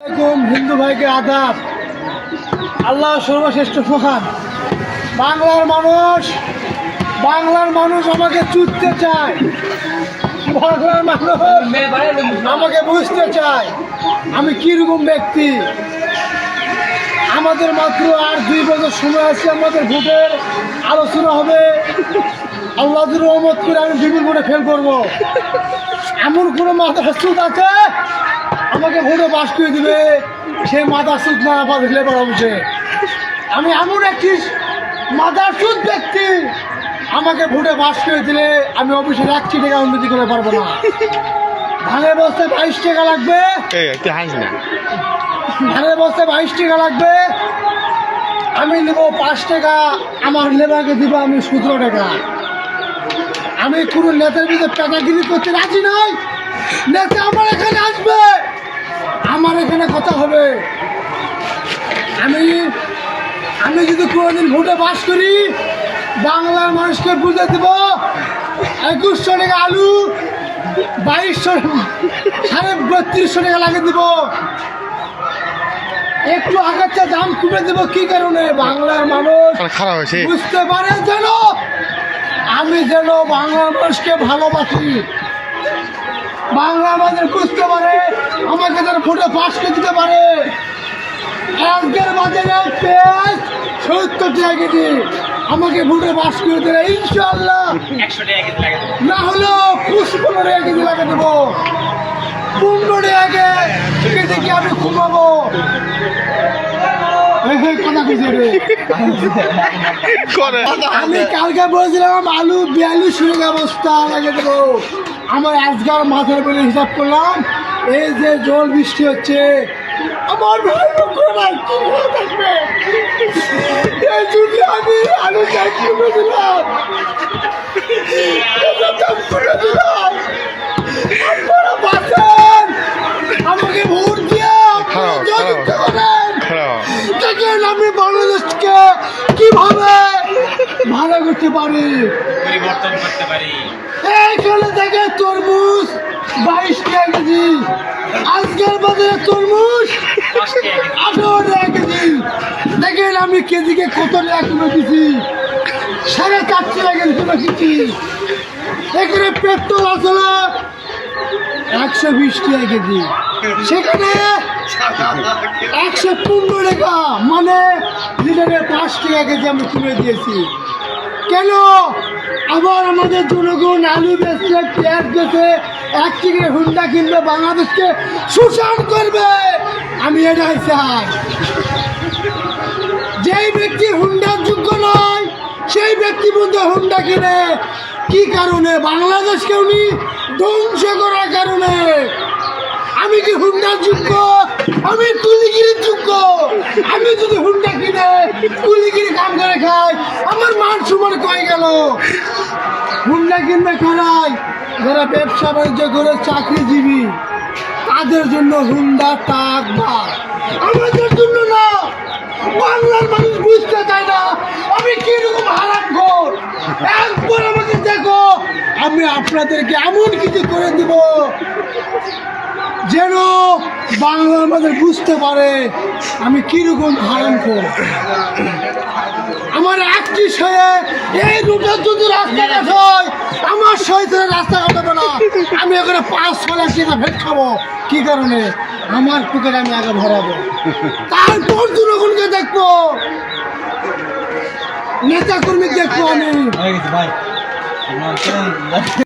হিন্দু ভাইকে আদাব। আল্লাহ সর্বশ্রেষ্ঠ মহান। বাংলার মানুষ আমাকে চুদতে চায়, বাংলার মানুষ আমাকে বুঝতে চায় আমি কিরকম ব্যক্তি। আমাদের মাত্র আর 2 বছর সময় আছে, আমাদের ভোটের আলোচনা হবে। আল্লাহ রহমত করে আমি বিপুল ভোটে ফেল করবো। এমন কোনো মাথা সুদ আছে আমাকে ভোটে পাস করে দিবে, সে মাথা সুদ না পারলে বসে। আমি এমন একটি মাথার সুদ ব্যক্তি, আমাকে ভোটে পাস করে দিলে আমি অফিসের 1 টাকা উন্নতি করে পারবো না। ধানের বস্তায় 22 টাকা লাগবে, ধানের বস্তায় 22 টাকা লাগবে, আমি নেব 5 টাকা, আমার লেবারকে দিব আমি 17 টাকা। আমি কোনো নেতার বিরুদ্ধে টাকাগিরি করতে রাজি নই। নেতা আমার এখানে আসবে, আমার এখানে কথা হবে। আমি যদি কোনোদিন ভোটে পাস করি, বাংলার মানুষকে বুঝে দেব 2100 টাকা আলু 3200 টাকা লাগিয়ে দেব। একটু আগাচ্ছা দাম কমে দেব। কি কারণে? বাংলার মানুষ বুঝতে পারে যেন আমি বাংলার মানুষকে ভালোবাসি। বাংলা মানুষ বুঝতে পারে আমাকে যেন ভোটে পাস করে দিতে পারে। আজকের বাজারে পেঁয়াজ 70 টাকা কেজি, আমাকে ভোটে পাস করে দিলে ইনশাআল্লাহ 100 টাকা কেজি লাগে, না হলেও 15 টাকা কেজি লাগে দেবো। 15 টাকা কেজি কি আমি ঘুমাবো? আমি কালকে বলেছিলাম আলু 42 টাকা বস্তা লাগে দেবো। আমার আজকাল মাথার বেলে হিসাব করলাম, এই যে জল বৃষ্টি হচ্ছে, আমার ভাই থাকবে এই জন্য আমি আলু দিলাম, আমাকে ভোট দিয়ে আমি বাংলাদেশকে কিভাবে ভালো করতে পারি, পরিবর্তন করতে পারি। এইখানে থেকে তরমুজ 22 টাকা কেজি, আজকের বাজারে তরমুজ 18 টাকা কেজি। দেখেন আমি কেজিকে কত টাকা কমে দিচ্ছি, 4.5 টাকা কেজি কমে দিচ্ছি। এখানে পেট্রোল আসলে 120 টাকা কেজি, সেখানে 115 টাকা, মানে লিটারে 5 টাকা কেজি আমি কমে দিয়েছি। কেন? আবার আমাদের জনগণ আলু বেচছে, পেঁয়াজ বেচে 1 টাকা হুন্ডা কিনবে, বাংলাদেশকে শোষণ করবে। আমি এটাই চাই। যেই ব্যক্তি হুন্ডার যোগ্য নয় সেই ব্যক্তি বন্ধু হুন্ডা কিনে। কি কারণে? বাংলাদেশকে উনি ধ্বংস করার কারণে। আমি কি হুন্ডার যোগ্য? আমি কুলিগিরির যোগ্য। আমি যদি হুন্ডা কিনে কুলিগিরি কাম করে খাই, আমার মান সম্মান কয়ে গেল। হুন্ডা কিনবে খারাই যারা ব্যবসা বাণিজ্য করে চাকরিজীবী, তাদের জন্য হুন্ডা টাক বা, আমাদের জন্য না। বাংলার মানুষ বুঝতে চায় না আমি কিরকম হারামখোর। একবার আমাকে দেখো, আমি আপনাদেরকে এমন কিছু করে দিব যেন বাংলার মানুষ বুঝতে পারে আমি কিরকম হারামখোর। আমার একটি সয়ে এই রুটের যদি রাস্তাঘাট হয়, আমার সহিত রাস্তা কাটাবে না। আমি এখানে 5-6 লাখ টাকা ভেট খাবো। কি কারণে? আমার পুকুরে আমি আগে ভরাবো, তারপর জনগণকে দেখবো, নেতা কর্মী দেখবো আমি।